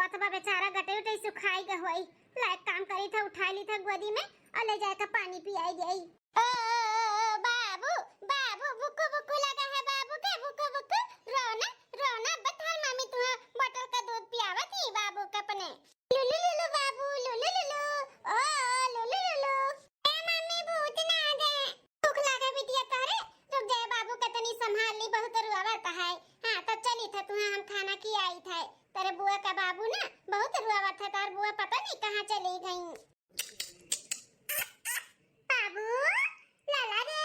रोत बा बेचारा गटे उटे सुखाई ग होई। लायक काम करी था, उठा ली था गोदी में और ले जाए का पानी पियाई देई। ओ बाबू बाबू बुकु बुकु लगा है बाबू के बुकु बुकु। रोना रोना बता मम्मी तुम्हें बोतल का दूध पियावत ही बाबू के अपने। लुलु लुलु बाबू लुलु लुलु ओ लुलु लुलु। ए मम्मी भूत ना आ गए। भूख लगा बिटिया तारे। रुक जाए बाबू के तनी संभाल ली, बहुत रुआवत है। हां तो चली था तुम्हें हम खाना की आई थे। तेरे बुआ का बाबू ना बहुत रुआवत था, तार बुआ पता नहीं कहां चली गई। बाबू लाला रे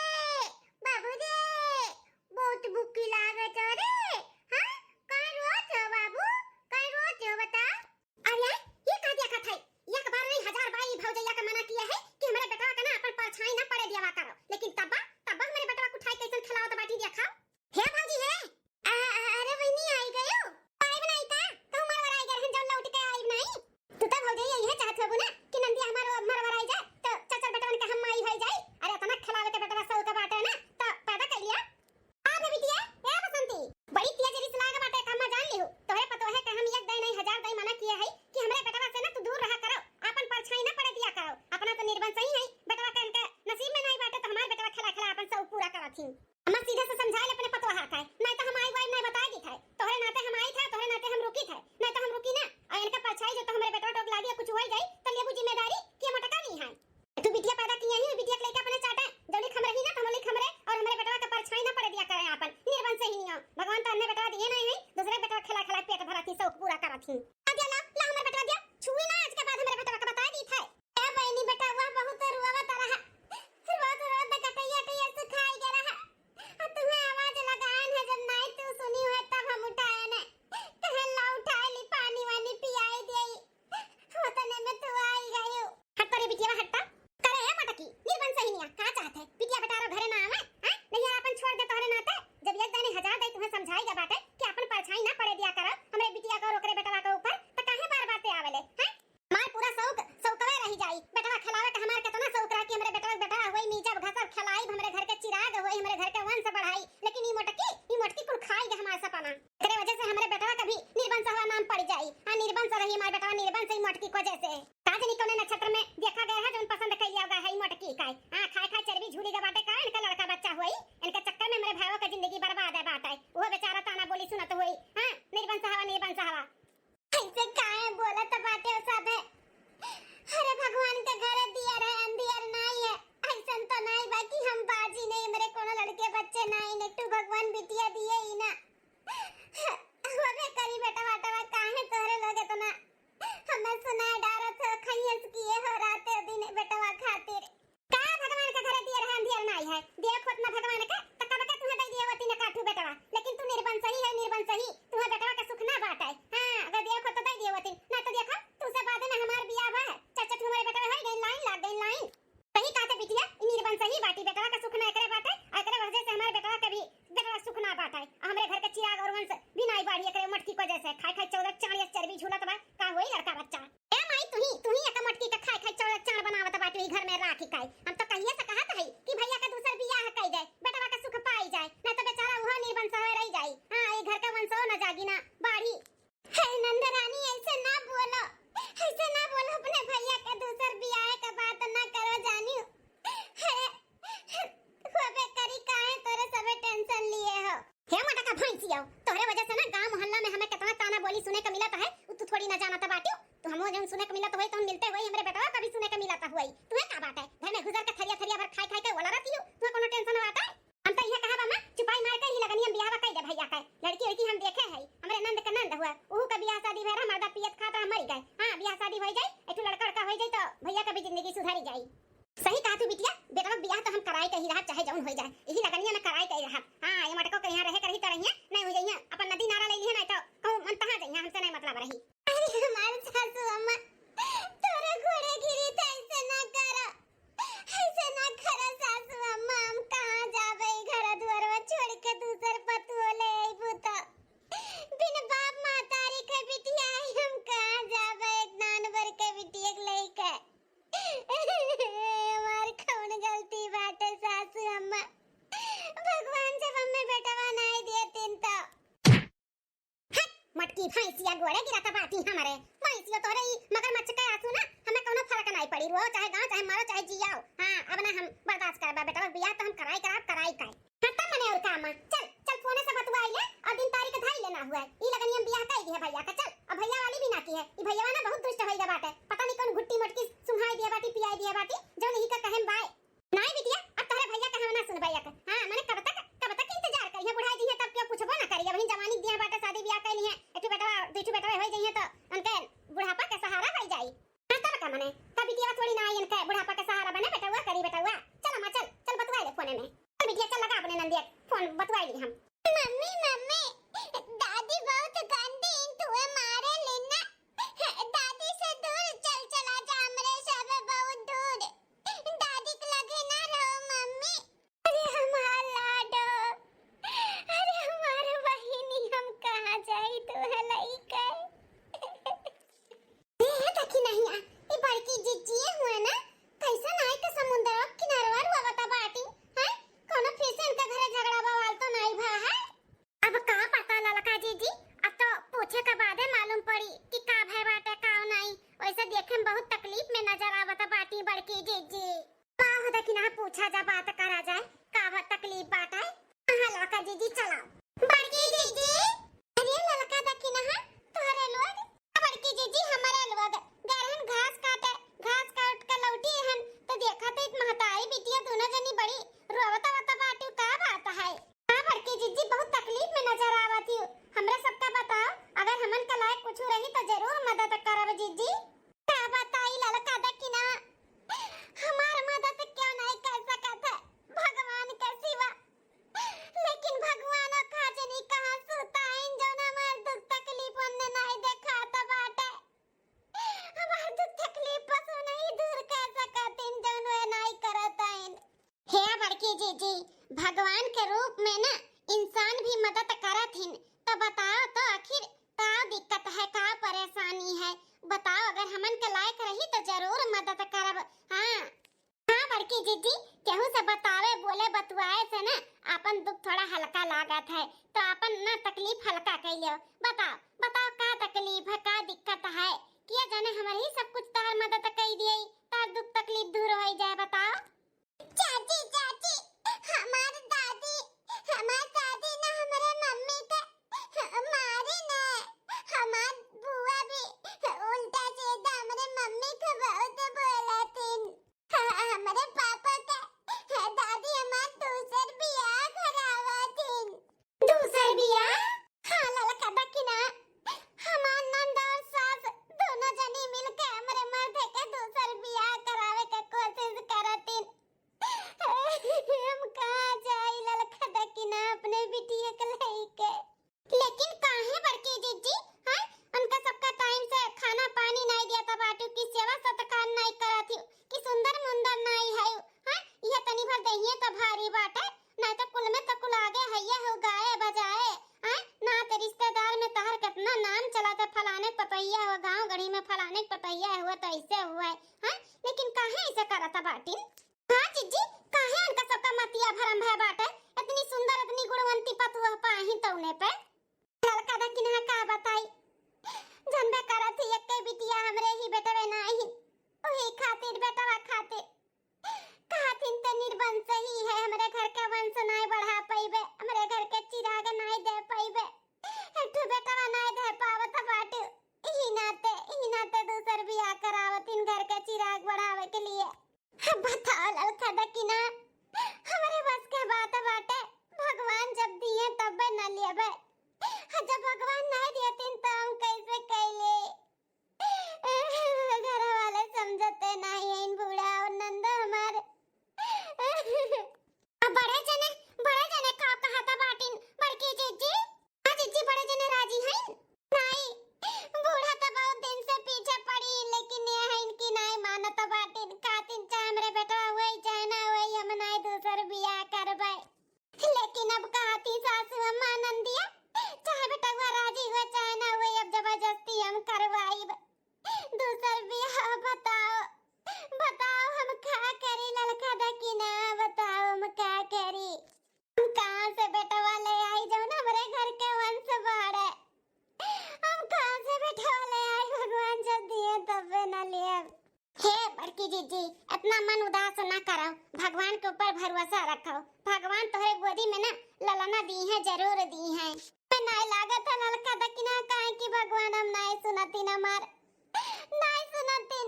बाबू रे बहुत भूख लागत रे। हां कहां रोत हो बाबू, कहां रोत हो बता। अरे ये का देखा था, एक बार नहीं हजार बार ये भौजैया का मना किया है कि हमारे बेटा का ना अपन परछाई ना पड़े दिया करो, लेकिन तब हमारे बेटा को उठाई कैसे खिलाओ तो बाटी दिया खाओ। हे भौजी है अरे वही आई गयो पाई बनाई था तो हमार वराई गए हम जब लौट के आई नहीं। तू तो भौजी यही है चाहत हो ना कि नंदी हमार वराई जाए तो चचल बेटवन के हम माई हो जाए। अरे तना खिलावे के बेटा सौ का बाटे ना तो पैदा कर लिया। आ बे बिटिया ए बसंती बड़ी तेज रिस लाग बाटे कम्मा जान ली हो। तोहे पतो है कि हम एक दई नहीं हजार दई मना किया है कि हमरे बेटवा से ना तू दूर रहा करो, अपन परछाई ना पड़े दिया करो। अपना तो निर्बंध सही है, बेटवा के इनके नसीब में नहीं बाटे तो हमार बेटवा खिला खिला अपन सब पूरा करथीन। हम सीधे से समझाए अपने पतवा हाथ है, नहीं तो हम आई वाई नहीं बता दी था। तोहरे नाते हम आई था, तोहरे नाते हम रुकी थे, नहीं तो हम रुकी ना। और इनका परछाई जो तो हमारे बेटवा टोक ला दिया कुछ हो जाए तो लेबू जिम्मेदारी कि मटका नहीं है। तू बिटिया पैदा किया ही बिटिया के लेके अपने चाटे जौली खम रही ना तो हमली खमरे और हमारे बेटवा का परछाई ना पड़े दिया करे अपन निर्बंध से ही नहीं। भगवान तो अन्य बेटवा दिए नहीं है, दूसरे बेटवा खिला खिला पेट भराती सब पूरा करथीन। आ दिया ला हमारे बेटवा दिया छुई ना आज के बाद हमारे बेटवा का बता दी था। ए बहनी बेटा हुआ बहुत रुआवत रहा, रोज रोज कटैया कटैया से खाई गे रहा। अब तुम्हें आवाज लगान है जब नहीं तू सुनी है तब हम उठाए ने कहला उठा ली पानी वानी पियाई देई। होतने में तू आई गई। हट तोरे बिटिया हटता करे है मटकी निर्बंध सही नहीं का चाहत है बिटिया बेटा रो घरे ना आवे हैं नहीं अपन छोड़ दे तोरे नाते। जब एक दिन हजार दे तुम्हें समझाई बाटे कि अपन परछाई ना पड़े दिया करो हमरे बिटिया का रोकरे बेटवा के ऊपर तो काहे बार बार ते आवेले हैं। मार पूरा सौकवे रही जाई बेटवा खिलावे के हमार केतना सौक रहा कि हमरे बेटा होई मी जब घसर खलाई हमरे घर के चिराग होई हमरे घर के वंश बढ़ाई। लेकिन ई मोटकी कुल खाई के हमार सपना तेरे वजह से हमरे बेटवा कभी निर्बंध हवा नाम पड़ जाई। हां निर्बंध से रही हमार बेटवा निर्बंध से मोटकी की वजह से काजनी कोने नक्षत्र में देखा गया है जो पसंद कर लिया गया है ई मोटकी का। हां खाए खाए चर्बी झूली के बाटे का इनका लड़का बच्चा हुई, इनके चक्कर में मेरे भाइयों का जिंदगी बर्बाद है बाटे। वो बेचारा ताना बोली सुनत हुई। हां निर्बंध से हवा ऐसे काहे बोलत बाटे सब है। अरे भगवान के घर दिया रहे अंधियर नहीं है, ऐसन तो नहीं बाकी हम बाजी नहीं मेरे कोनो लड़के बच्चे नहीं ने तू भगवान बिटिया दिए ही ना। होबे करी बेटा वाटवा काहे तोरे लगे तो ना हमें सुना डारो तो खैयस किए हो राते दिन बेटवा खातिर का भगवान के घर दिया रहे अंधियर नहीं है। देखो ना भगवान के त कब के तुम्हें दे दिए होती ना काठू बेटवा, लेकिन तू निर्बंध सही है निर्बंध सही तुम्हें बेटवा का सुख ना बाटे। हां अगर देखो तो दे दिए होती ना तो देखो तू से बाद में हमार बियाह हुआ है चाचा तुम्हारे बेटा हो गई लाइन लाग गई लाइन सही कहते बिटिया निर्बंध सही बाटी बेटवा का सुख ना करे बाटे एकरे वजह से हमारे बेटवा कभी बेटवा सुख ना बाटे। हमरे घर के चिराग और वंश भी नहीं बाढ़ी एकरे मटकी को जैसे खाई खाई 14 40 चर्बी झूलत बा का होई लड़का बच्चा। ए माई तू ही एक मटकी का खाई खाई 14 चार बनावत बाटी घर में राखी काई। हम तो कहिए से कहत है कि भैया का दूसर बियाह कई जाए बेटवा का सुख पाई जाए ना तो बेचारा वो निर्बंध से रह जाई। हां ये घर का वंश ना जागी ना बाढ़ी है। नंदरानी ऐसे ना बोलो अपने भैया का दूसर बियाह का बात ना करो जानियो। होबे करी काहे तोरे सबे टेंशन लिए हो। हे मोटा का भैंसिया तोरे वजह से ना गांव मोहल्ला में हमें कितना ताना बोली सुने का मिला है तू थोड़ी ना जानता बाटियो। तो हमो जन सुने का मिला तो होई तो हम मिलते होई हमरे बेटवा कभी सुने का मिला था हुई तुम्हें का बात है। घर में गुजर के थरिया भर खाई खाई के ओला रहती हो तुम्हें कोनो टेंशन बात है। हम तो ये कहा बा चुपाई मार के ही लगनी हम बियाह कई दे भैया का लड़की हम देखे है हमरे नंद का नंद हुआ ओहू का बियाह शादी भरा मर्दा पियत खाता मर गए। हां बियाह शादी हो जाए एठू लड़का हो जाए तो भैया का भी जिंदगी सुधरी जाई। सही कहा तू बिटिया बेटा बियाह तो हम कराई के ही रहा चाहे जौन हो जाए यही लगनिया में कराई के रहा। हां ये मटको के यहां रहे करही त रहिया नहीं हो जाइया अपन नदी नारा ले लिए नहीं तो कहूं मन तहां जाइया हमसे नहीं मतलब रही। अरे हमारे सासू अम्मा तोरे घोड़े गिरी त ऐसे ना करो सासू अम्मा हम कहां जावे घर दुआरवा छोड़ के दूसर पतुओ ले आइबू त बिन बाप मातारी के बिटिया हम कहां जावे नानवर के बिटिया लेके। हमार कौन गलती बाटे सासू अम्मा भगवान जब हमें बेटवा नहीं दिए तीन तो मटकी ई भैंसिया गोड़े गिराता बाटी हमारे भैंसिया तोरे ई मगरमच्छ के आंसू ना हमें कोनो फर्क नहीं पड़ी रो चाहे गांव चाहे मारो चाहे जियाओ। हां अब ना हम बर्दाश्त करबा बेटा बियाह तो हम कराई काय खत्म मने और काम चल चल फोन से बतवाई ले और दिन तारीख धाई लेना हुआ ई लगन हम बियाह काई दिए भैया का चल अब भैया वाली भी ना की है ई भैया ना बहुत दुष्ट होई बाटे पता नहीं कौन घुट्टी मटकी सुहाई दिया बाटी पियाई दिया बाटी जो नहीं का कहम बाय नहीं बिटिया अब तोरे भैया का ना सुन भैया का। हां माने कब तक इंतजार करिए बुढ़ाई जी है तब क्यों पूछबो ना करिए वही जवानी दिया बाटे शादी ब्याह कैली है एकटू बेटा दुठू बेटा होई जाई है तो उनके बुढ़ापा के सहारा हो जाई। हां तब का माने तब बिटिया थोड़ी ना आई इनके बुढ़ापा के सहारा बने बेटा करी बेटा चल अम्मा चल बतवाई ले फोन में चल बिटिया चल लगा अपने नंदिया फोन बतवाई ली हम। मम्मी दादी बहुत गंदी तुए मारे लेना दादी से दूर चला जा हमरे सब बहुत दूर दादी के लगे ना रहो मम्मी। अरे हमार लाडो अरे हमार बहिनी हम कहां जाई तू हलाई के ये देखी नहीं आ ये बड़की जिज्जी हुए ना कैसा नाई के समुद्र किनारवा रुआ बता बाटी है कोनो फिर से इनका घरे झगड़ा बवाल तो नहीं भा है। अब का पता ललका जीजी अब तो पूछे के बाद मालूम पड़ी कि का भय बाटे का नहीं वैसे देखे में बहुत तकलीफ में नजर आवत बाटी बड़की जीजी का होता कि ना पूछा जा बात करा जाए का तकलीफ बाटे। हां ललका जीजी चलाओ बड़की जीजी अरे ललका देखी ना तोरे लोग बड़की जीजी हमारे लोग गरहन घास काट के लौटी हन तो देखा तो एक महतारी बिटिया दोनों जनी बड़ी रोवता बाटी का बात है। हां बड़की जीजी बहुत तकलीफ में नजर आवती हमरा सबका बताओ अगर हमन का लायक कुछ रही तो जरूर मदद करब जीजी का बताई ललका देखी ना हमार मदद क्यों नहीं कर सकत है भगवान के सिवा लेकिन भगवान का जनी कहां सुता इन जो हमार दुख तकलीफ ने नहीं देखा तो बाटे हमार दुख तकलीफ पसो नहीं दूर कर सकत इन जो नहीं करत इन। हे बड़की जीजी भगवान के रूप में ना इंसान भी मदद करत हिन तो बताओ तो आखिर का दिक्कत है का परेशानी है बताओ अगर हमन के लायक रही तो जरूर मदद करब। हां बड़की जीजी केहू से बतावे बोले बतवाए से ना अपन दुख थोड़ा हल्का लागत है तो अपन ना तकलीफ हल्का कर लियो। बताओ का तकलीफ है का दिक्कत है किया जाने हमारे ही सब कुछ तार मदद कर दिए तार दुख तकलीफ दूर हो जाए बताओ। चाची हमारी दादी ना हमारे मम्मी के मारी ना हमार बुआ भी उल्टा सीधा हमारे मम्मी को बहुत बोलतीन हमारे पापा का दादी हमार दूसर बियाह करावतीन। दूसर बियाह? हां ललका देखी ना हमार नंद और सास दोनों जनी मिलके हमारे मर्द के दूसर बियाह करावे के कोशिश करतीन। हम कहां जाई ललका देखी ना अपने बिटिया के लेके लेकिन काहे बड़की जीजी हां उनका सबका टाइम से खाना पानी नहीं दिया था बाटू की सेवा सत्कार नहीं करत कि सुंदर मुंदर नहीं है हां ये तनी भर दहिए तो भारी बाटे नहीं तो कुल में तो कुल आगे हैया हो गाए बजाए हां ना ते रिश्तेदार में तहर कितना नाम चला था फलाने पतैया हो गांव गढ़ी में फलाने पतैया हुआ तो ऐसे हुआ हां लेकिन काहे ऐसे करता बाटी। हां जीजी काहे उनका सबका मतिया भरम है बाटे इतनी सुंदर इतनी गुणवंती पतुआ पाही तौने पे ललका देखी ना का बताई झंडा करत ही एक बिटिया हमरे ही बेटवे नाही ओही खातिर बेटवा खातिर खातिन त निर्वंश ही है हमरे घर का वंश नहीं बढ़ा पाइबे हमरे घर के चिराग नहीं दे पाइबे एकठो बेटवा नहीं दे पावत बाटे ही नाते दूसर बियाह करावतिन घर के चिराग बढ़ावे के लिए। बताओ ललका देखी ना हमारे बस के बात बाटे भगवान जब दिए तब न लेबे जब भगवान नहीं देतिन तो हम कैसे कैले घर वाले समझते नहीं है इन बूढ़ा और नंदा हमारे बड़े जने का कहा था बाटिन बड़की जीजी हां जीजी बड़े जने राजी हैं नहीं बूढ़ा तो बहुत दिन से पीछे पड़ी लेकिन ये है इनकी नहीं मानत बाटिन कातिन चाहे हमरे बेटा हुए चाहे ना हुए हम बड़की जीजी इतना मन उदास ना करो, भगवान के ऊपर भरोसा रखो। भगवान तोहरे गोदी में ना ललना दी है, जरूर दी है। मैं नहीं लागत है ललका दकिना काहे कि भगवान हम नहीं सुनती ना मार, नहीं सुनती।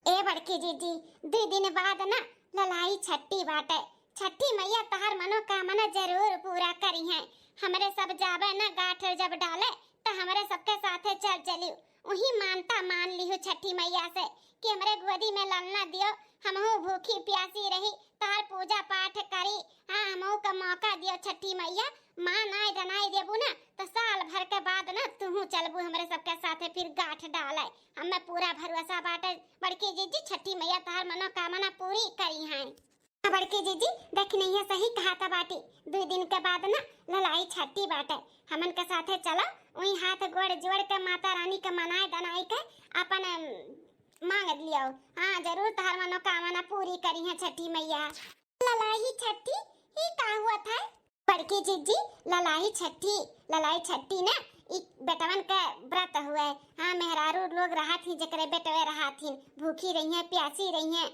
ए बड़की जीजी 2 दिन बाद ना ललाई छठी बाटे, छठी मैया तहर मनोकामना जरूर पूरा करी है। हमरे सब जावे ना गाठ जब डाले तो हमरे सबके साथे चल चलियो, वही मानता मान लियो छठी मैया से कि हमरे गोदी में ललना दियो, हमहू भूखी प्यासी रही तार पूजा पाठ करी। हाँ हमहू का मौका दियो छठी मैया, मां नाय दनाई देबू ना तो साल भर के बाद ना तुहू चलबू हमरे सबके साथे फिर गाठ डाले। हमें पूरा भरोसा बाटे बड़की जीजी, छठी मैया तार मनोकामना पूरी करी है। बड़की जीजी देख नहीं है सही कहा था बाटी, 2 दिन के बाद ना ललाई छठी बाटे, हमन के साथे चलो वही हाथ गोड़ जोड़ के माता रानी के मनाए दनाई के अपन मांग लियो। हाँ जरूर तहर मनोकामना पूरी करी है छठी मैया। ललाई छठी ही का हुआ था बड़की जीजी? ललाई छठी ना एक बेटवन का व्रत हुए। हाँ मेहरारू लोग रहा थी जकरे बेटवे रहा थी, भूखी रही हैं प्यासी रही हैं,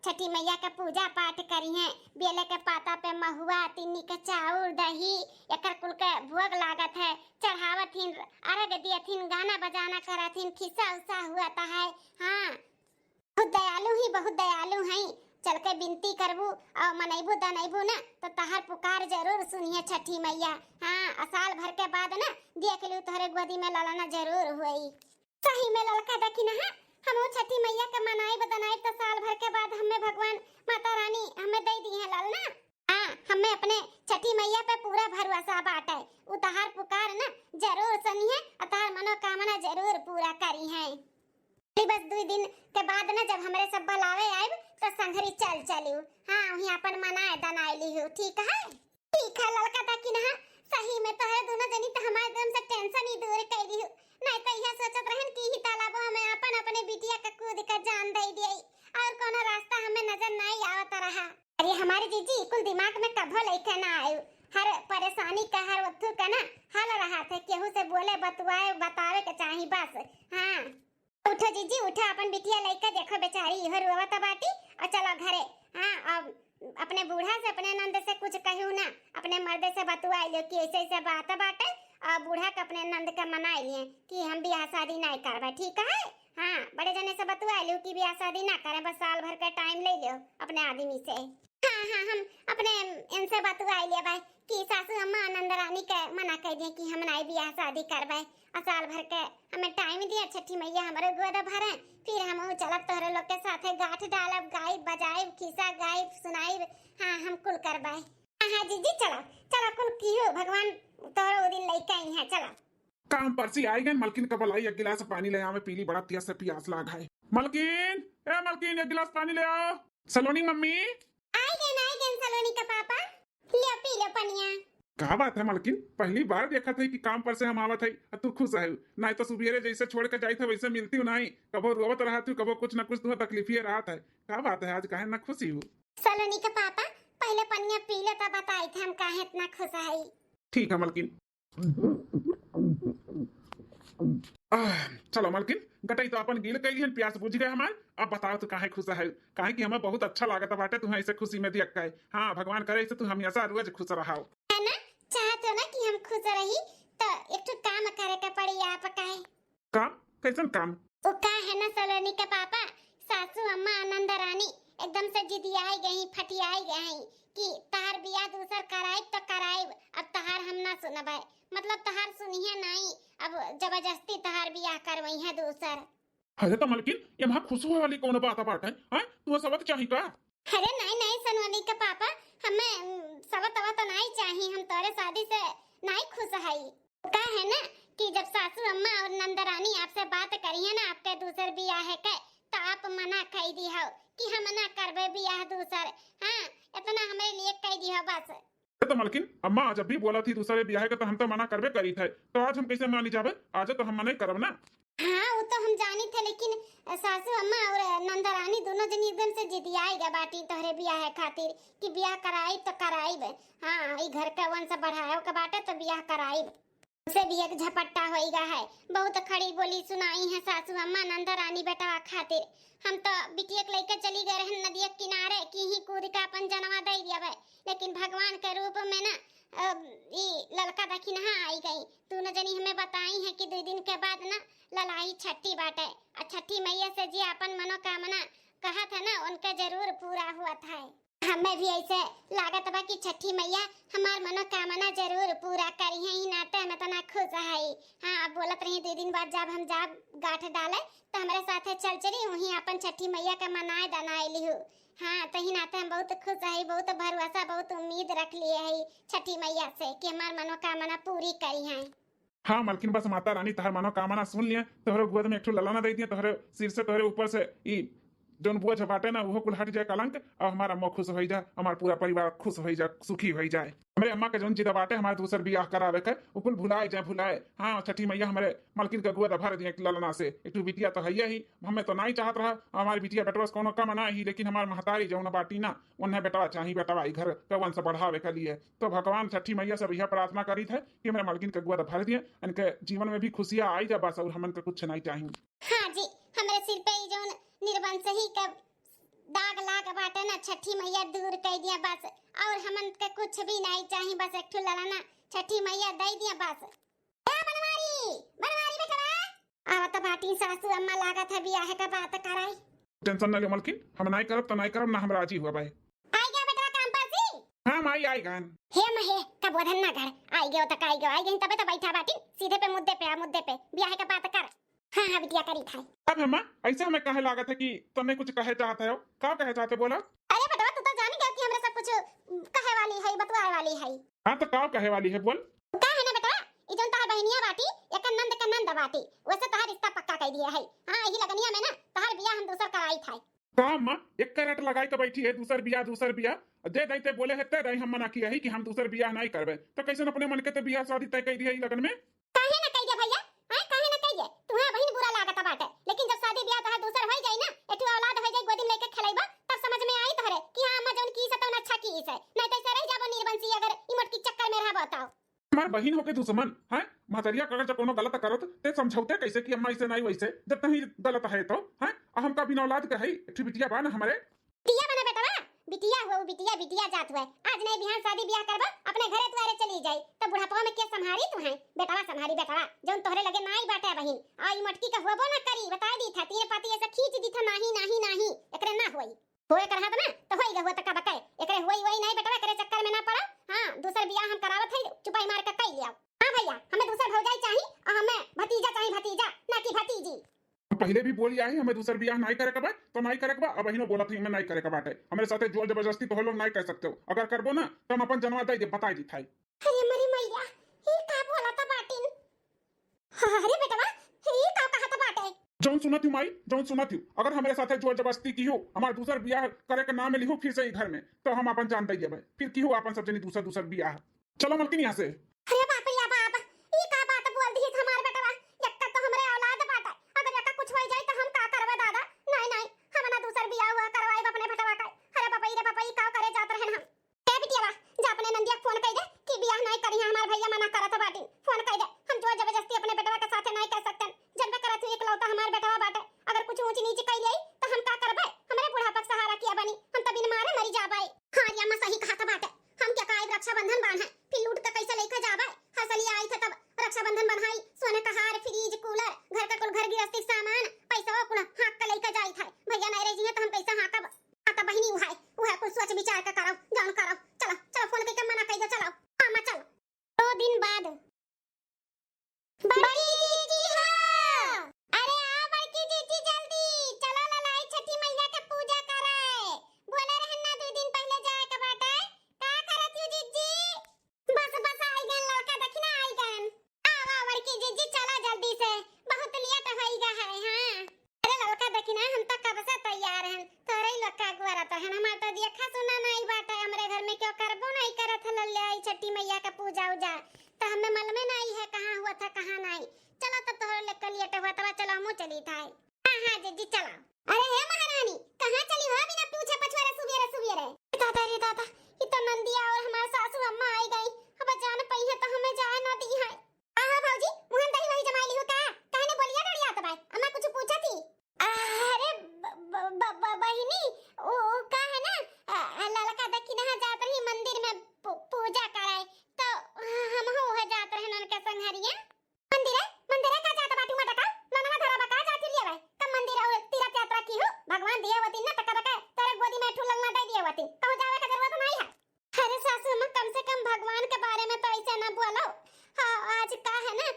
छठी मैया का पूजा पाठ करी हैं, बेले के पाता पे महुआ तिन्नी के चाउर दही एकर कुल के भोग लागत है, चढ़ावथिन अर्घ दियथिन, गाना बजाना करथिन, खिस्सा उस्सा हुआ ता है। हाँ बहुत दयालु हैं, चल के विनती करबू और मनैबू दनैबू ना तो तहर पुकार जरूर सुनिए छठी मैया। हाँ साल भर के बाद ना देख लियो तोहरे गोदी में ललना जरूर हुई। सही में ललका दखी ना हम छठी मैया के मनाई बदनाई तो साल भर के बाद हमें भगवान माता रानी हमें दे दी है ललना। हाँ हमें अपने छठी मैया पे पूरा भरोसा बाटे, उ तहर पुकार ना जरूर सुनिए और तहर मनोकामना जरूर पूरा करी है। बस 2 दिन के बाद ना जब हमरे सब बुलावे आए तो संघरी चल चलियो। हाँ वही अपन मनाए दनाई लियो, ठीक है? ठीक है ललका तक ना सही में तो है दोनों जनी तो हमारे एकदम से टेंशन ही दूर कर दियो, नहीं तो यह सोचत रहन कि ही तालाब में अपन अपने बिटिया का कूद का जान दे दिए और कोनो रास्ता हमें नजर नहीं आवत रहा। अरे हमारे जीजी कुल दिमाग में कभो लेके ना आयो, हर परेशानी का हर वस्तु का ना हल रहा थे, केहू से बोले बतवाए बतावे के चाहिए बस। हाँ उठो जीजी उठो, अपन बिटिया लेके देखो बेचारी इहो रोवत बाटी और चलो घरे। हाँ अब अपने बूढ़ा से अपने नंद से कुछ कहू ना, अपने मर्द से बतवाई लो कि ऐसे ऐसे बात बाटे और बूढ़ा के अपने नंद के मनाई लिए कि हम ब्याह शादी नहीं करबे, ठीक है? हाँ बड़े जने से बतवाई लो कि ब्याह शादी ना करें, बस साल भर का टाइम ले लो अपने आदमी से। हाँ हम अपने इनसे बतवाई ले भाई कि सासू अम्मा आनंद रानी के मना कर दिए कि हम नहीं ब्याह शादी करबे और साल भर के हमें टाइम दिया, छठी मैया हमारे गोद भरे फिर हम चलब तोहरे लोग के साथे गाठ डालब, गायब बजाइब, खिस्सा गायब सुनाइब। हाँ हम कुल करबे। हाँ जीजी चलो चलो कुल कियो भगवान तोहरे वो दिन लेके आई है। चलो काम परसी आई गए मलकिन का बुलाई, एक गिलास पानी ले आओ, पीली बड़ा तेज से प्यास लाग है। मलकिन ए मलकिन एक गिलास पानी ले आओ। सलोनी मम्मी आई गए सलोनी का पापा, ले पी लो पनिया। क्या बात है मलकिन, पहली बार देखा था कि काम पर से हम आवत है, तू खुश है? नहीं तो सुबेरे जैसे छोड़ के जाई थे वैसे मिलती हूँ नहीं, कबो रोवत रहा थी कबो कुछ न कुछ तुम्हें तकलीफिए रहा था। क्या बात है आज काहे ना खुशी हूँ? सलोनी का पापा पहले पनिया पी लो तब बताई थे हम काहे इतना खुश है। ठीक है मलकिन। चलो मलकिन गटई तो अपन गिल कैली हन, प्यास बुझ गए हमार। अब बताओ तू काहे खुश है? काहे कि हमें बहुत अच्छा लागत बाटे तुम्हें ऐसे खुशी में देख के। हाँ भगवान करे ऐसे तू हमेशा रोज खुश रहो। है ना, चाहते हो ना कि हम खुश रही तो एक तो काम करे के पड़ी आप काहे। काम? कैसन काम? वो का है ना सलोनी के पापा, सासू अम्मा आनंद रानी एकदम से जिदियाई गई फटियाई गई कि तहार बियाह दूसर कराइब तो कराइब, अब तहार हम ना सुनबे, मतलब तहार सुनिए नहीं, अब जबरदस्ती तहार बियाह करवई है दूसर। अरे तो मलकिन ये वहाँ खुश होने वाली कौन बात बात है? तू सबक चाहिए का? अरे नहीं सनोनी के पापा, हमें सबक तो नहीं चाहिए, हम तोरे शादी से नहीं खुश है। का है ना कि जब सासू अम्मा और नंदरानी आपसे बात करी है ना आपके दूसर बियाह है के, तो आप मना कह दी हो कि हम ना करबे बियाह दूसर। हाँ इतना हमारे लिए कह दी हो बस। तो मलकिन अम्मा जब भी बोला थी दूसरे ब्याह के तो हम तो मना करबे करी थे, तो आज हम कैसे मानी जाबे? आज तो हम मना करब ना। हाँ वो तो हम जानी थे, लेकिन सासू अम्मा और नंदरानी दोनों जन एकदम से जिदियाई गा बाटी तोहरे बियाह खातिर कि बियाह कराई तो कराइब। हाँ ई घर का वंश बढ़ाए के बाटे तो बियाह कराइब। से भी एक झपट्टा होइगा है। बहुत खड़ी बोली सुनाई है सासू अम्मा नंदा रानी बेटवा खातिर। हम तो बिटिया के लेकर चली गए रहन नदिया किनारे की ही कूद का अपन जनवा दे दिया, लेकिन भगवान के रूप में ना ई ललका दखी नहा आई गई। तू न जनी हमें बताई है कि 2 दिन के बाद ना ललाई छठी बाटे, और छठी मैया से जी अपन मनोकामना कहा था ना उनका जरूर पूरा हुआ था। हमें भी ऐसे लागत बा कि छठी मैया हमार मनोकामना जरूर पूरा करी है। ही नाते हमें तो ना खुश है। हाँ अब बोलत रही 2 दिन बाद जब हम जाब गाठ डाले तो हमारे साथे चल चली वहीं अपन छठी मैया का मनाए दनाए लिहू। हाँ तो ही नाते हम बहुत खुश है, बहुत भरोसा बहुत उम्मीद रख लिए है छठी मैया से कि हमार मनोकामना पूरी करी है। हाँ मालकिन, बस माता रानी तोहर मनोकामना सुन लिया, तोहरे गोद में एक ठो ललाना दे दिया, तोहरे सिर से तोहरे ऊपर से ई जोन बुआ झपाटे ना वो कुल हट जाए कलंक, और हमारा अम्मा खुश हो जाए, हमारा पूरा परिवार खुश हो जाए, सुखी हो जाए। हमारे अम्मा के जोन जिद बाटे हमारे दूसर बियाह करावे के वो कुल भुलाए जाए भुलाए। हाँ छठी मैया हमारे मालकिन के गोद भर दिए ललना से। एक बिटिया तो है ही, हमें तो नहीं चाहत रहा हमारी बिटिया बेटवा कोनो कम ना ही, लेकिन हमारे महतारी जो बाटी ना उन्हें बेटवा चाहिए, बेटवा घर के वंश बढ़ावे के लिए। तो भगवान छठी मैया से यह प्रार्थना करी थे कि हमारे मालकिन के गोद भर दिए, इनके जीवन में भी खुशियां आई जा बस, और हमन के कुछ नहीं चाहिए। हाँ जी, हमारे सिर पे जो निर्वंश ही का दाग लाग बाटे ना छठी मैया दूर कर दिया बस, और हमन के कुछ भी नहीं चाहिए, बस एक ठो ललाना छठी मैया दे दिया बस। ए बनवारी बनवारी बेटवा आवत बाटी सासू अम्मा लागत है बियाह का बात कराई। टेंशन न ले मालकिन, हम नहीं करब तो नहीं करब ना, हम राजी हुआ भाई। आई गया बेटवा काम पर सी। हाँ माई आई गन। हे महे का बोधन ना घर आई गयो तो आई गई तबे तो बैठा बाटी सीधे पे मुद्दे पे बियाह का बात कर। हाँ हाँ बिटिया करी था। अब अम्मा ऐसे हमें कहे लागत है कि तुम्हें कुछ कहे चाहते हो, क्या कहे चाहते बोला? अरे बेटवा तू तो जान गया कि हमरा सब कुछ कहे वाली है बतवाए वाली है। हाँ तो क्या कहे वाली है बोल? का है ना बेटा ई जोन तार बहनिया बाटी एक नंद का नंद बाटी वैसे तार रिश्ता पक्का कर दिया है। हां यही लगनिया में ना तार बियाह हम दूसर कराई था। का अम्मा एक करट लगाई तो बैठी है दूसर बियाह दे दैते बोले है ते हम मना किया है कि हम दूसर बियाह नहीं करबे, तो कैसे अपने मन के तो बियाह शादी तय कर दिया लगन में। काहे ना कह दे भैया, हां काहे ना कह दे तुम्हारा बहन बुरा लागत बाटे, लेकिन जब शादी बियाह तोहर दूसर हो जाई ना एठो औलाद हो जाई गोदी में लेके खेलाइबा तब समझ में आई तोहरे कि हां अम्मा जोन की से तो अच्छा की है, नहीं तो ऐसे रह जाबो निर्वंशी अगर इमट की चक्कर में रह बताओ। हमार बहन होके दुश्मन है महतरिया अगर जब कोनो गलत करत ते समझौते कैसे कि अम्मा इसे नहीं वैसे, जब तही गलत है तो है हम का बिना औलाद का है एक बिटिया बा ना हमारे। बिटिया बना बेटा बिटिया हो बिटिया जात हुए आज नहीं बिहान शादी बियाह करबा अपने घरे द्वारे चली जाई तो बुढ़ापा में के संभारी तू है बेटावा संभारी बेटावा जोन तोहरे लगे नाई बाटे बहिन आई मटकी का होबो ना करी बता दी था तीन पाती ऐसे खींच दी था नहीं एकरे ना होई होए करहा ना तो होई हुआ तक बकाए एकरे होई नहीं बेटावा करे चक्कर में ना पड़ा। हां दूसर बियाह हम करावत है चुपाई मार के कई लिया। हां भैया हमें दूसर भौजाई चाहिए और हमें भतीजा ना कि भतीजी। पहले भी बोली आई हमें दूसर बियाह नहीं करे के बा तो नहीं करे के बा, अब बहिनो बोलत ही मैं नहीं करे के बाटे, हमारे साथे जोर जबरदस्ती तो लोग नहीं कर सकते हो, अगर करबो ना तो हम अपन जनवा दे दे बताई दी थाई। अरे मरी मैया ये का बोला था बाटिन। अरे बेटवा ये का कहा था बाटे जौन सुनत हूँ माई जौन सुनत हूँ, अगर हमारे साथे जोर जबरदस्ती की हो हमारे दूसर बियाह करे के नाम लिखो फिर से घर में तो हम अपन जान दे देबे, फिर की हो अपन सब जनी दूसर बियाह। चलो मलकिन यहाँ से। अरे बाप रे बाप ये का बात बोल दी है हमारे बेटवा, यक्का तो हमरे औलाद बाटा अगर यक्का कुछ हो जाए तो हम का करबे दादा। नहीं हम ना दूसर बियाह हुआ करवाए अपने बेटवा का। अरे बापा ये का करे जात रहन हम। ए बिटिया जा अपने नंदिया फोन कर दे कि बियाह नहीं करी है हमार भैया मना करत बाटी, फोन कर दे हम जोर जबरदस्ती अपने बेटवा के साथे नहीं कर सकते, जब करत हूं एकलौता हमार बेटवा बाटे अगर कुछ ऊंच नीच कर ले तो हम का करबे, हमरे बुढ़ापा सहारा किया बनी हम तो बिन मारे मरी जाबे। हां ये अम्मा सही कहा था बाटे, हम क्या काय रक्षाबंधन बांधे फिर लूट के कैसे लेके जाबे। हसली आई थे तब रक्षाबंधन बंधाई सोने का हार फ्रिज कूलर घर का कुल घर गृहस्थी सामान पैसा कुल हाक के लेके जाई था। भैया नहीं रही तो हम कैसे हाकब, आता बहिनी उहाय कुछ सोच विचार के करो जान करो। चलो फोन करके मना कर दो चलो अम्मा चलो। 2 दिन बाद बड़ी जीजी हां अरे आ बड़ी जीजी जल्दी चलो ललाई छठी मैया के पूजा कराए बोले रहना 2 दिन पहले जाए के बाटे का करत यू जीजी। बस आई गन लड़का देखना आई गन आवा बड़ी जीजी चला जल्दी से बहुत लेट होईगा है। हां अरे लड़का देखना हम तो कब से तैयार हैं तोरे लड़का गुआरा तो है हमार तो देखा सुना नहीं बाटे हमरे घर में क्यों करबो नहीं करत है ले आई छठी मैया का पूजा उजा तो हमें मालूम नहीं है कहां हुआ था कहां नहीं। चलो तब तो लेकर लेट हुआ तब चलो हम चली था। हां जीजी चलो। अरे हे महारानी कहां चली हो बिना पूछे पछवारे सुबेरे रे दादा ये तो नंदिया और हमार सासू अम्मा आई गई अब जान पई है तो हमें जाए ना दी है। हो भौजी मुहन दही वही जमाई हो का कहने बोलिया डड़िया त भाई अम्मा कुछ पूछा थी। अरे बहिनी ओ का है ना ललका दक्षिण हां जात रही मंदिर में पूजा कराए तो हम हो जात रहे नन के संघरिया मंदिर का जात बाटू मटका ननवा धरा बका जाती लिया भाई कब मंदिर और तीर्थ यात्रा की हो भगवान दियावती ना टका बका तेरे गोदी में ठुलल ना दे दियावती कहूं जावे का जरूरत नहीं है। अरे सासू मां कम से कम भगवान के बारे में तो ऐसे ना बोलो। हाँ आज का है ना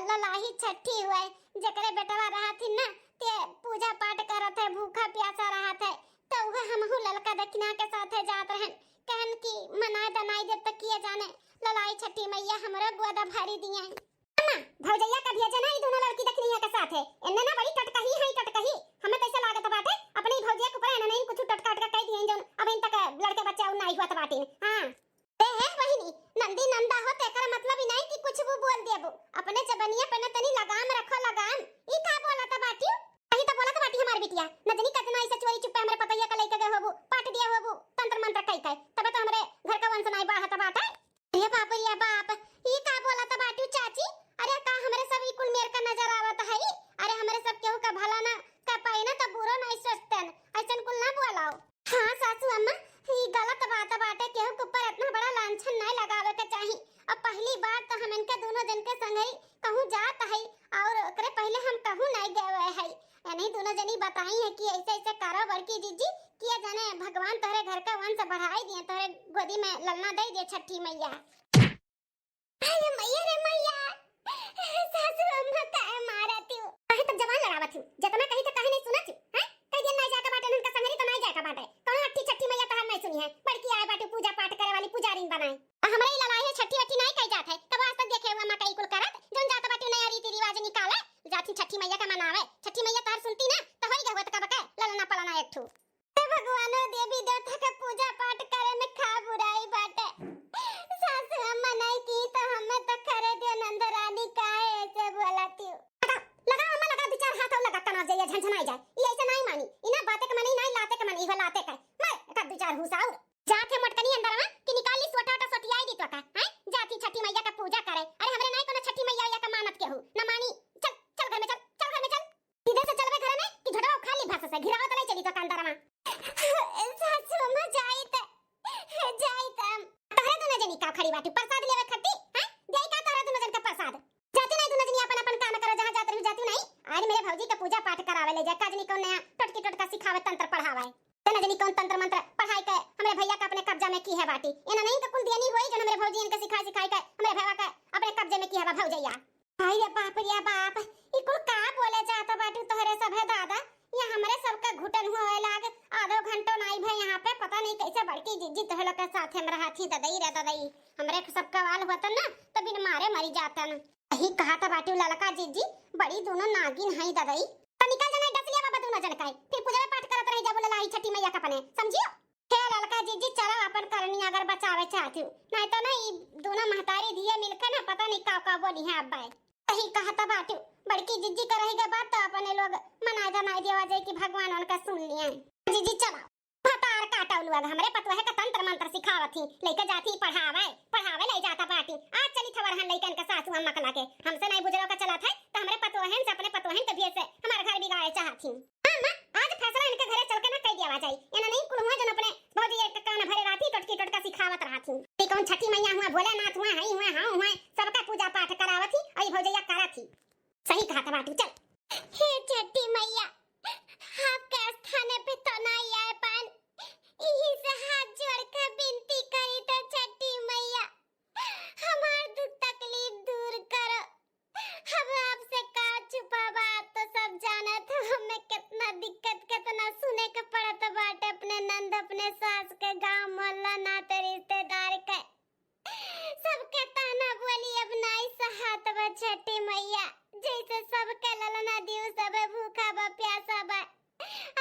ललाही छठी हुए जकरे बेटवा रहा थी ना ते पूजा पाठ करत है भूखा प्यासा रहा था तो वह हमहु ललका दक्षिणा के साथ जात रहन कहन की मनाए दनाई जब तक किए जाने ललाई छठी मैया हमरा गोदा भारी दिए। अम्मा भौजैया का भेजे ना ई दोनों लड़की दक्षिणिया के साथ है इन्ने ना बड़ी टटकही है टटकही हमें कैसे लागत बाटे अपनी भौजैया के ऊपर नहीं कुछ टटका टटका कह दिए जन अब इन तक लड़के बच्चा नहीं हुआ बाटे। हां ते है बहिनी नंदी नंदा हो तेकर मतलब ही नहीं कि कुछ वो बोल देबो अपने चबनिया पे न तनी लगाम रखो लगाम ई का बोलत बाटी कहीं तो बोलत बाटी हमार बिटिया नजनी कतना ऐसे चोरी चुपे हमरे पतैया का लेके गए होबो पाट दिया होबो तंत्र मंत्र कई कई तब तो हमरे घर का वंश नहीं बढ़त बाटे। ये बाप ई का बोलत बाटी चाची अरे का हमरे सब ई कुल मेर का नजर आवत है अरे हमरे सब केहू का भला ना का पाए ना तो बुरो नहीं सोचतन ऐसन कुल ना बोलाओ। हां सासू अम्मा ई गलत बात बाटे केहू के ऊपर इतना बड़ा लांछन नहीं लगावे के चाहिए। अब पहली बार तो हम इनके दोनों जन के संग ही कहूं जात है और ओकरे पहले हम कहूं नहीं गए है यानी दोनों जनी बताई है कि ऐसे ऐसे करो बड़की जीजी किया जाने भगवान तोरे घर का वंश बढ़ाई दिए तोरे गोदी में ललना दे दे छठी मैया। अरे मैया रे मैया सासू अम्मा का मारती हूं कहीं तक जवान लड़ावत हूं जतना कहीं तक कहीं नहीं सुनत हूं हैं कई दिन नहीं जाके बाटे उनका संगरी तो नहीं जाके बाटे कौन हट्टी छठी मैया तहर नहीं सुनी है बड़की आए बाटे पूजा पाठ करे वाली पुजारी बनाए हमरे ही लड़ाई है छठी वठी नहीं कई जात है कब आज तक देखे हुआ मकई कुल करत जोन जाता बाटे नया रीति रिवाज निकाले जाती छठी मैया का मनावे छठी मैया तार सुनती ना तो होई गवत का बका ललना पलना एक ठू भगवान देवी देवता का पूजा पाठ करे में खा बुराई बाटे सासू अम्मा नहीं की तो हमें तो करे दियो नंद रानी काहे ऐसे बोलती हूं लगा अम्मा लगा दो चार हाथ और लगा तनाव जाए झंझनाई जाए ये ऐसे नहीं मानी इना बातें के मनी नहीं लाते के मनी इहो लाते के मार का दो चार हुसा और जाके मटकनी अंदर में कि निकाली सोटा सोटियाई दी तो का हैं जाती छठी मैया का पूजा करे अरे हमरे नहीं कोनो छठी मैया या का मानत के हूं न मानी चल चल घर में चल घर में चल सीधे से चलबे घर में कि झटवा खाली भाषा से घिराव तो नहीं चली तो का अंदर में सासू अम्मा जाई तोहरे दोनों जनी का खड़ी बाटी प्रसाद लेवे खट्टी हैं देई का तोहरे दोनों जन का प्रसाद जाती नहीं दोनों जनी अपन अपन काम करो जहां जात रही जाती नहीं आज मेरे भौजी का पूजा पाठ करावे ले जा काजनी को नया टटकी टटका सिखावे तंत्र पढ़ावे दोनों जनी कौन तंत्र मंत्र पढ़ाई के हमरे भैया का अपने कब्जा में की है बाटी एना नहीं तो कुल देनी होई जो हमरे भौजी इनके सिखाई के हमरे भैया का अपने कब्जे में की है भौजैया। हाय रे बाप ई कुल का बोले जात बाटी तोहरे सब है दादा ये हमरे सबका घुटन होए लाग आधो घंटो नहीं भई यहां पे पता नहीं कैसे बड़की जिज्जी तोहलो के साथ हम रहा थी ददई हमरे सबका वाल होतन ना तो बिन मारे मरी जातन यही कहा था बाटी ललका जिज्जी बड़ी दोनों नागिन हई ददई तो निकल जाना डसलिया बाबा दोनों जन काई फिर पूजा पाठ करत रही जा बोले लाई छठी मैया का पने समझियो हे ललका जिज्जी चलो अपन करनी अगर बचावे चाहती हूं नहीं तो नहीं दोनों महतारी दिए मिलकर ना पता नहीं का बोली है अब्बा यही कहा था बाटी बड़की जिज्जी का रहेगा बात तो अपने लोग मना दनाई देवा जाए कि भगवान उनका सुन लिए जिज्जी चलो भतार काटा लोग हमरे पतवा है का तंत्र मंत्र सिखावत थी लेके जाती पढ़ावे ले जाता बाटी आज चली थवर हन लेके इनका सासू अम्मा कला के हमसे नहीं बुझरो का चला था तो हमरे पतोहन से अपने पतोहन तभी से हमारा घर बिगाड़े चाहती अम्मा आज फैसला इनके घरे चल के ना कह दिया जाए एना नहीं कुल हुआ जन अपने भौजी एक कान भरे राती टटकी टटका सिखावत रहती ती कौन छठी मैया हुआ भोलेनाथ हुआ हई हुआ हां हुआ सबका पूजा पाठ करावत थी और भौजैया करत थी सही कहा था बाटू चल हे छठी मैया आपके स्थाने पे तो नहीं आए पान यही से हाथ जोड़ कर विनती करी तो छठी मैया हमार दुख तकलीफ दूर करो हम आपसे का छुपावा तो सब जाना था हमें कितना दिक्कत कितना सुने के पड़त बाटे अपने नंद अपने सास के गांव मोहल्ला नाते रिश्तेदार के सबके ताना बोली अब नहीं सहात बा छठी मैया जैसे सबके ललना दियो सब भूखा बा प्यासा बा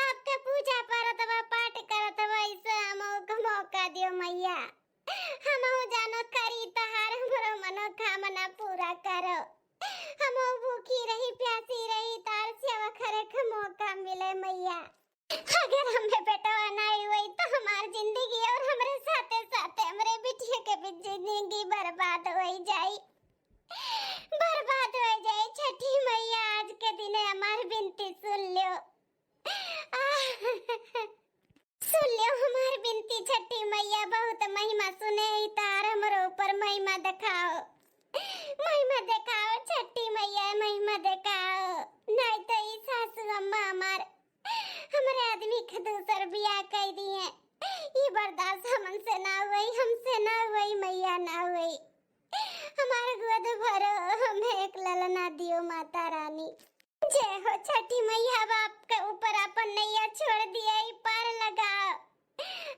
आपके पूजा परत बा पाठ करत बा ऐसे हमको मौका दियो मैया हमहु जानो करी तहार हमरो मनोकामना पूरा करो हमहु भूखी रही प्यासी रही तार सेवा करे के मौका मिले मैया अगर हमें बेटा नहीं हुई तो हमारी जिंदगी और हमारे साथे साथे हमारे बिटिया के भी जिंदगी बर्बाद हो जाई बर्बाद हो जाए छठी मैया आज के दिन हमार बिनती सुन लो। सुन लो हमार बिनती छठी मैया बहुत महिमा सुने ही तार हमरो ऊपर महिमा दिखाओ। महिमा दिखाओ छठी मैया महिमा दिखाओ। नहीं तो ई सासू अम्मा हमारे आदमी के दूसर बियाह कर दिए। ये बर्दाश्त हमसे ना हुई हमसे ना हुई मैया ना हुई। हमारे गोद भरो हमें एक ललना दियो माता रानी। जय हो छठी मैया बाप के ऊपर अपन नैया छोड़ दिया ही पार लगाओ।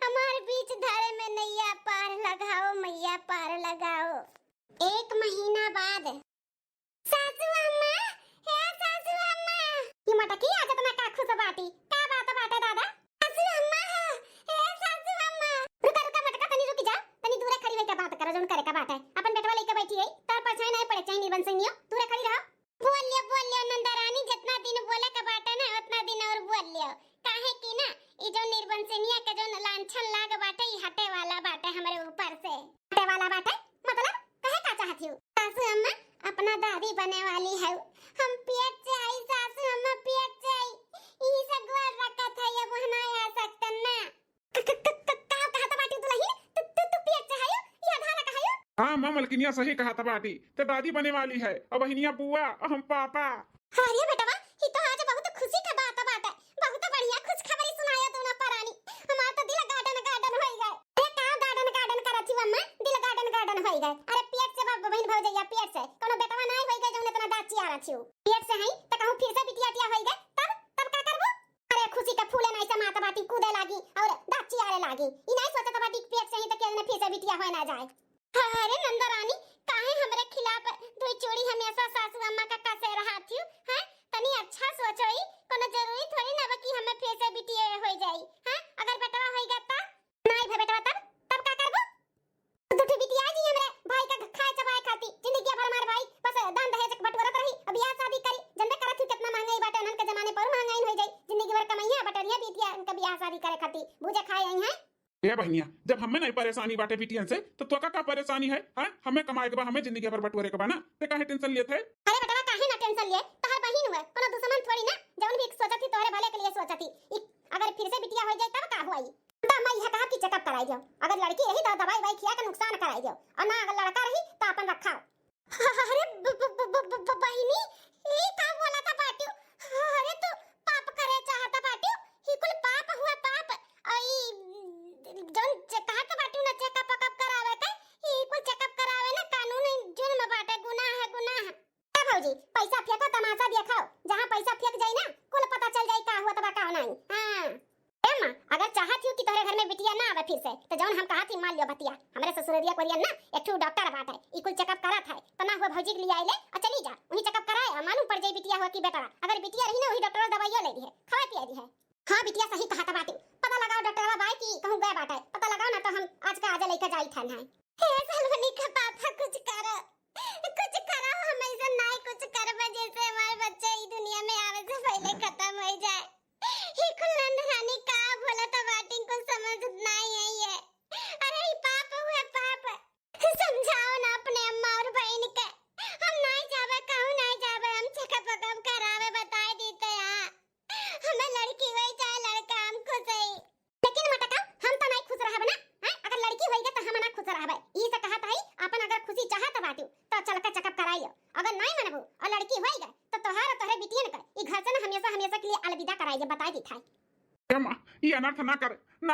हमारे बीच धारे में नैया पार लगाओ मैया पार लगाओ। एक महीना बाद सासू अम्मा हे सासू अम्मा ये मटकी आज तना का खुश बाटी का बात बाटे दादा। सासू अम्मा हे सासू अम्मा रुका रुका मटका तनी रुक जा तनी दूरे खड़ी होके बात करो जोन करे का बात है। अपन बेटवा लेके बैठी है तार परछाई नहीं पड़े चाहिए निर्बंध सिंह दूरे खड़ी रहो। बोल लियो नंदा रानी जितना दिन बोले का बाटे ना उतना दिन और बोल लियो। काहे की ना ई जो निर्बंध सिंह के जो लांछन लाग बाटे ई हटे वाला बाटे हमरे ऊपर से हटे वाला बाटे मतलब कहे का चाहती हूँ। सासू अम्मा अपना दादी बने वाली है हम पेट से आई सासू अम्मा पेट से आई ई सब गोल रखा था ये बहना आ सकता ना कहा था बाटी दुल्हन तू पेट से है या धारा का है। हाँ माँ मलकिनिया सही कहा था बाटी तो दादी बने वाली है और बहनिया बुआ और हम पापा। अरे बेटा ये तो आज बहुत खुशी का बात है बहुत बढ़िया खुश खबरी सुनाया तूने परानी। हमारा तो दिल गार्डन हो गए। अरे का गार्डन करत थी अम्मा दिल गार्डन हो गए। अरे पेट से बहन भौजैया पेट से कोनो बेटवा नहीं होई गए जो इतना दाची आ रही पेट से है तो कहूं फिर से बिटिया होई गए तब का करबो। अरे खुशी का फूले नहीं से माता बाटी कूदे लागी और दाची आरे लागी ई नहीं सोचत बाटी पेट से ही तो केने फिर से बिटिया होए ना जाए। अरे नंदा रानी काहे हमरे खिलाफ दुई चोरी हमेशा सासू अम्मा का कसे रहा थी हैं तनी अच्छा सोचोई कोनो जरूरी थोड़ी ना बा कि हमें फिर से बिटिया हो जाई हैं। अगर बेटवा होई गता नहीं भे बेटवा तब का करबो। दुठी बिटिया जी हमरे भाई का खाए चबाए खाती जिंदगी भर हमार भाई बस दान दहेज बटोरत रही। अब बियाह शादी करी जनबे करत थी कितना महंगाई बाटे नन के जमाने पर महंगाई हो जाई जिंदगी भर कमाइया बटरिया बिटिया इनका बियाह शादी करे खाती भूजे खाए आई हैं। ये बहनिया जब हमें नहीं परेशानी बाटे बिटियन से तो तोका का परेशानी है। हाँ हमें कमाए के बा हमें जिंदगी भर बटोरे के बा ना ते काहे टेंशन लेत है। अरे बेटा काहे ना टेंशन लिए तोहर बहिन हुए कोनो दुश्मन थोड़ी ना जौन भी सोचती तोहरे भले के लिए सोचती। अगर फिर से बिटिया हो जाए तब का होई तो मैं यह कहा कि चेकअप कराई जाओ। अगर लड़की रही तो दवाई वाई खिया के नुकसान कराई जाओ और ना अगर लड़का रही तो अपन रखाओ। अरे बहिनी ये का बोला था बाटू। अरे तू पाप करे चाहता बाटू ही कुल पाप हुआ पाप आई जौन कहा था बाटू ना चेकअप करावे का ही कुल चेकअप करावे ना कानून जुर्म बाटे गुनाह है भौजी पैसा फेंको तमाशा दिखाओ जहाँ पैसा फेंक जाए ना कुल पता चल जाए का हुआ तब का नहीं। हां ए मां अगर चाहती हूं कि तोहरे घर में बिटिया ना आवे फिर से तो जौन हम कहा थी मान लियो बतिया हमरे ससुरदिया कोरियन ना एक ठो डॉक्टर बाटे ई कुल चेकअप करात है तो ना हुआ भौजी के लिए आइले और चली जा उन्हीं चेकअप कराए मालूम पड़ जाए बिटिया हुआ कि बेटा। अगर बिटिया रही ना वही डॉक्टर दवाइयो ले दी है खवा पिया दी है। हां बिटिया सही कहा था बाटी पता लगाओ डॉक्टर बाई की कहूं गए बाटे पता लगाओ ना तो हम आज का आज लेके जाई था ना। हे सलवनी का पापा कुछ करो हम ऐसा नहीं कुछ करबा जैसे हमारे बच्चे ई दुनिया में आवे से पहले खत्म हो जाए। ही कुल रानी का बोला था बाटी को समझ नहीं है ये। अरे ये पाप हुआ पाप समझाओ ना अपने अम्मा और बहन के। हम नहीं जावे कहूं नहीं जावे हम चेकअप करावे बताए देते हैं हमें लड़की होई चाहे लड़का हमको सही। लेकिन मटका हम तो नहीं खुश रहब ना हैं अगर लड़की होई तो हम ना खुश रहब ई से कहत है अपन अगर खुशी चाहत बाटू तो चल के चेकअप कराइयो। अगर नहीं मनबू और लड़की होई गए तो तोहरे बिटियन के ई घर से ना हमेशा के लिए अलविदा कराइए बताई दी था। ए माँ ये अनर्थ ना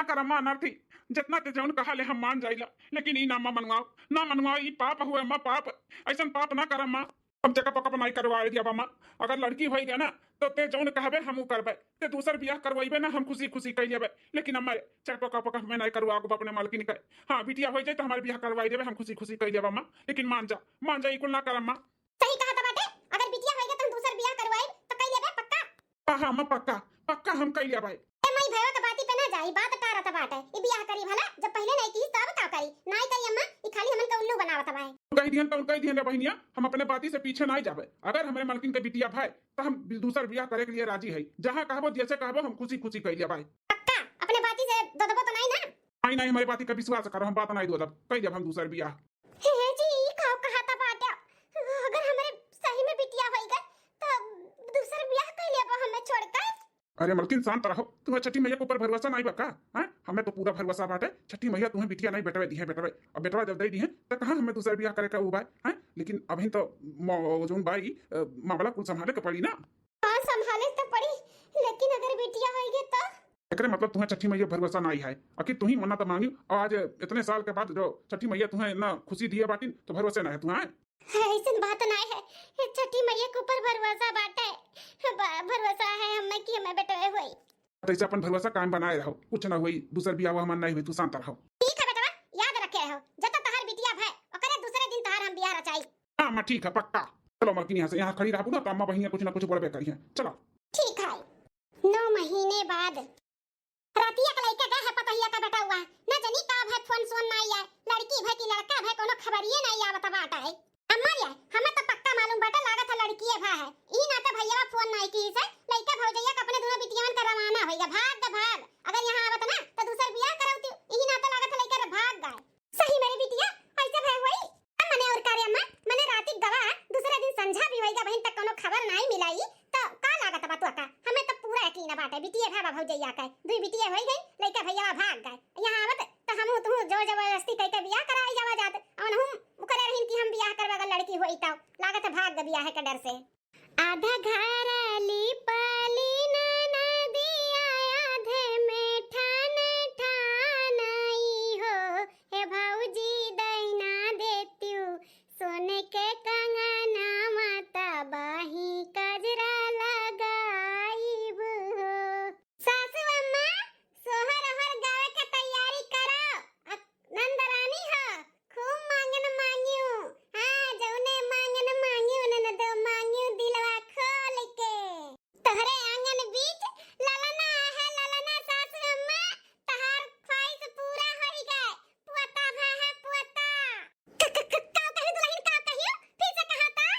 कर अम्मा अनर्थी जितना ते जौन कहा ले हम मान जाइला लेकिन ई ना मनवाओ ई पाप हुए अम्मा पाप ऐसा पाप ना कर अम्मा। हम चेकअप नहीं करवाए दिया अम्मा अगर लड़की होई गया ना तो ते जौन कहबे हमू करबे ते दूसर बियाह करवाइबे ना हम खुशी कह लेबे लेकिन हमारे चेकअप में नहीं करवाओ अपने मालकिन के। हाँ बिटिया हो जाए तो हमारे बियाह करवाई देबे हम खुशी कह लेबे अम्मा लेकिन मान जा ई कुल ना कर अम्मा। सही कहा था बाटे अगर बिटिया होई तो हम दूसर बियाह करवाई तो कह लेबे पक्का। हां अम्मा पक्का हम कह लेबे। मैं भैया के बाती पे ना जाई बात का रहा बाटे ई बियाह करी भला जब पहले नहीं की तब का करी नहीं करी अम्मा ई खाली हमन के उल्लू बनावत बा। कह दियन रे बहनिया हम अपने बाती से पीछे नहीं जाबे। अगर हमारे मालकिन के बिटिया भाई तो हम दूसर बियाह करे के लिए राजी है जहां कहबो जैसे कहबो हम खुशी कह ले भाई। पक्का अपने बाती से ददबो तो नहीं ना। नहीं हमारी बाती का विश्वास करो हम बात नहीं दो कह जब हम दूसर बियाह। हे जी ई का कहा था बाटे अरे मलकिन शांत रहो, तुम्हें छठी मैया के ऊपर भरोसा नहीं बका? हैं, हमें तो पूरा भरोसा बाटे। छठी मैया तुम्हें बिटिया नहीं बेटवे दी है, बेटवे अब बेटवा जब दे दी है तो कहाँ हमें दूसरा ब्याह करे का उबाय है। लेकिन अभी तो जोन बाई मामला कुल संभाले के पड़ी ना। हाँ संभाले तो पड़ी, लेकिन अगर बिटिया होगी तो एकरे मतलब तुम्हें छठी मैया भरोसा नहीं है। आखिर तुम ही मना तो मांगी और आज इतने साल के बाद जो छठी मैया तुम्हें ना खुशी दिए बाटी तो भरोसे ना है तुम्हें। ऐसी बात नहीं है, छठी मैया के ऊपर भरोसा बाटे, भरोसा है हमें कि हमें बेटवे हुई। तो इसे अपन भरोसा कायम बनाए रहो, कुछ ना हुई दूसर ब्याह हुआ मन नहीं हुई, तू शांत रहो। ठीक है बेटवा, याद रखे रहो जब तक तहार बिटिया है ओकरे दूसरे दिन तहार हम ब्याह रचाई। हाँ माँ ठीक है पक्का। चलो मलकिन यहाँ से यहाँ खड़ी रहो ना तो अम्मा बहिनिया कुछ ना कुछ बोलबे करी है। चलो ठीक है। 9 महीने बाद रातिया का लड़का गए है, पतहिया का बेटा हुआ ना जानी का है, फोन सोन नहीं है, लड़की भाई की लड़का भाई कोनो खबरिए नहीं आवत बाटा है। अम्मा रे हमें तो पक्का मालूम बाटा लागत है लड़की है भाई है ई ना तो भैया फोन नहीं की से लड़का भौजैया का अपने दोनों बिटियान का रवाना होइगा भाग द भाग, अगर यहां आवत ना तो दूसर बियाह कराउती ई ना तो लागत है लड़का रे भाग गए। सही मेरी बिटिया ऐसे भाई हुई मने और करे अम्मा मने राती गवा दूसरे दिन संझा भी होइगा बहन तक कोनो खबर नहीं मिलाई तो का लागत बा तो का हमें तो पूरा यकीन बाटे बिटिया भाई भौजैया का दुई बिटिया होई गई लड़का भैया भाग गए, यहां आवत तो हम तू जो जबरदस्ती कह के बियाह कराई जावा जात और हम करे रहिन कि हम बियाह करवा लड़की होई तो लागत है भाग ग बियाह के डर से। आधा घराली पाली ना नदिया आधे में ठान ठानई हो हे भौजी दैना देत्यू सोने के कंगना माता बाही कजरा लगाईब हो। सासू अम्मा सोहर हर गावे के तैयारी करो, नंदरानी हो खूब मांगन मांगियो, हाँ जौने मांगन मांगियो ननद मांगियो दिलवा खोल के। तोहरे आंगन बीच ललना है ललना सासू अम्मा तहार ख्वाहिश पूरा होई गए, पुअता भा है पुअता। का कही दुल्हन का कहियो फिर से कहा था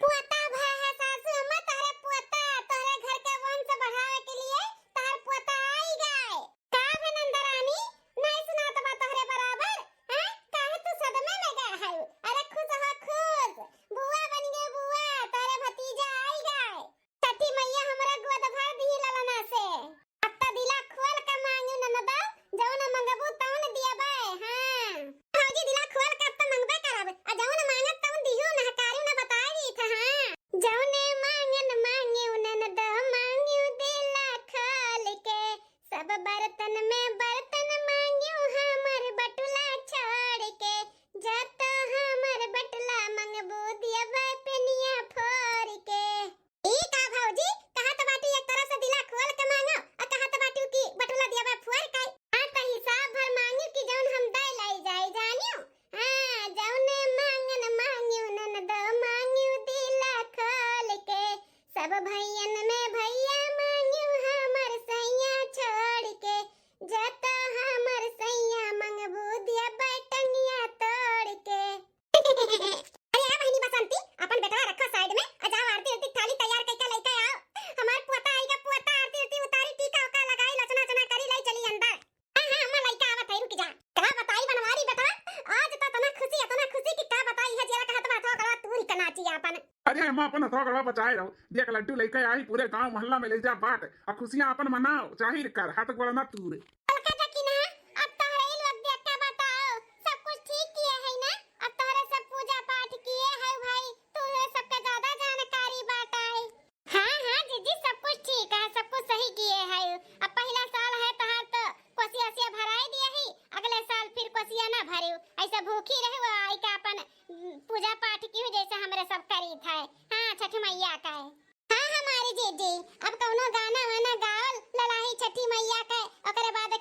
पुअता भा है सासू अम्मा तोहरे पुअता, तोहरे घर के वंश बढ़ावे के लिए तहार पुअता आई गए। का नंदरानी नहीं सुनात बा तोहरे बराबर हैं, काहे तू सदमे में गए है? अरे खुश हो खुश, बुआ बन गए बुआ, तोरे भतीजा आई गए। छठी मैया हमरा गोद भर दी ललना से, अब त दिला खोल के मांगू ननद जौन मंगबू तौन दियबे। हां भौजी दिला खोल के त मंगबे करब आ जौन मांगत तौन दिहु ना कारू ना बताई था। हां जौने मांगन मांगियो ननद मांगियो दिला खोल के, सब बर्तन में बर्तन मांगियो हमर बटुला छोड़ के, जत हमर बटुला मंगबू दियबे पेनिया फोड़ के। ई का भौजी कहत बाटी एक तरह से दिला खोल के मांगो और कहत बाटी की बटुला दियबे फोड़ के, आ त हिसाब भर मांगियो कि जौन हम दे लाई जाई जानियो। हां जौने मांगन मांगियो ननद मांगियो दिला खोल के, सब भैयन में भैया मांगियो हमर सैया छोड़ के, जत हमर सैया मंगबू दियबे टंगिया तोड़ के। अरे आ बहनी बसंती अपन बेटवा रखो साइड में आ जाओ आरती उरती थाली तैयार करके लेके आओ, हमार पोता आएगा पुअता आरती उरती उतारी टीका उका लगाई लचना चना करी लाई चली अंदर। हां हां अम्मा लइका आवत है रुक जा, का बताई बनवारी बेटा आज तो तना खुशी कि का बताई है जेला कहत बात हो गला तू ही नाची अपन। अरे अम्मा अपन हथवा गड़वा बचाए रहो, देख लड्डू लेके आई पूरे गांव मोहल्ला में ले जा बाट और खुशियां अपन मनाओ, जाहिर कर हाथ गोड़ा ना तूरे। अलका जकीना अब तोहरे लोग देख के बताओ सब कुछ ठीक किए है ना, अब तोहरे सब पूजा पाठ किए है भाई, तू सबके ज्यादा जानकारी बाटाई। हां हां जीजी सब कुछ ठीक है, सब कुछ सही किए है। अब पहला साल है तहार तो कोसिया भराई दिए ही, अगले साल फिर कोसिया ना भरियो, ऐसा भूखी रहो आई का अपन पूजा पाठ की जैसे हमरे सब करी था। हां छठ मैया का है। हां हमारी जीजी अब कौनो गाना वाना गावल ललाही छठी मैया का, ओकरे बाद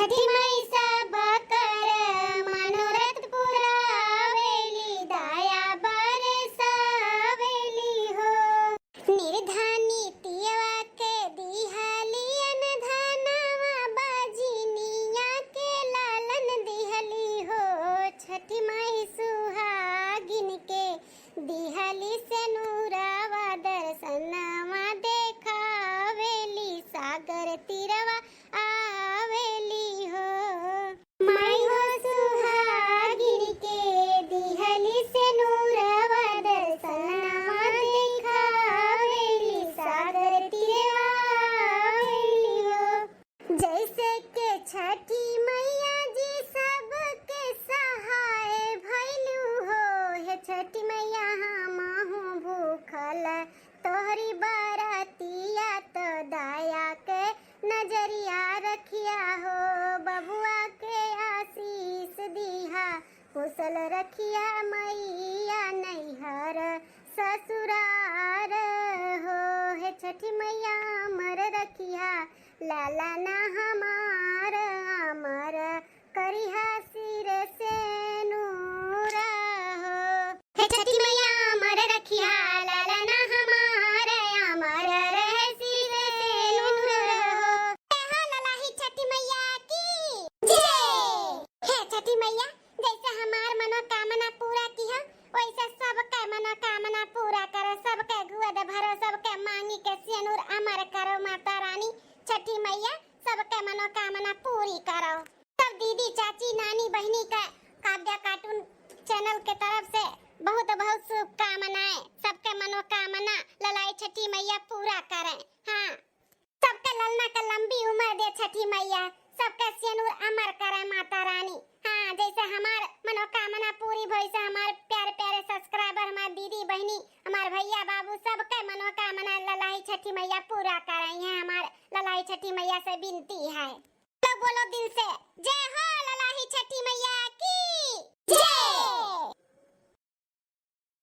छठी माई सब कर मनोरथ पुरावेली दाया बरसावेली हो निर्धनी तियवा के दिहलियन धनवा बाजिनिया के लालन दिहली हो छठी माई सुहागिन के दिहली से नूरावा दर्शनवा देखावेली सागर तीरवा आवेली हो माई हो सुहागिन के दिहली से नूरावा दर्शनवा देखावेली सागर तीरवा आवेली हो जैसे के छठी मैया जी सबके सहाय भइलू हो हे छठी मैया हमहु भूखल तोहरी बरतिया तो दया के नजरिया रखिया हो बबुआ के आशीष दिहा कुशल रखिया मैया नैहर ससुरार हो हे छठी मैया अमर रखिया लाला ना हमार अमर करिहा सिर से नूरा हो हे छठी मैया अमर रखिया लाला ना हमार अमर रहे सिर से नूरा हो हे लाला ही छठी मैया की जय हे छठी मैया जैसे हमार मनोकामना पूरा किया वैसे सबके मनोकामना पूरा करो सबके गुद भरो सबके मांगी के सिनुर अमर करो माता रानी छठी मैया सबके मनोकामना पूरी करो सब दीदी चाची नानी बहनी का काव्या कार्टून चैनल के तरफ से बहुत बहुत शुभकामनाएं सबके मनोकामना ललाई छठी मैया पूरा करें हाँ सबके ललना का लंबी उम्र दे छठी मैया सबके सिनुर अमर करे माता रानी हाँ जैसे हमार मनोकामना पूरी भई से हमार प्यारे प्यारे सब्सक्राइबर हमार दीदी बहनी हमार भैया बाबू सबके मनोकामना ललाई छठी मैया पूरा करें है हमार ललाई छठी मैया से विनती है तो बोलो दिल से जय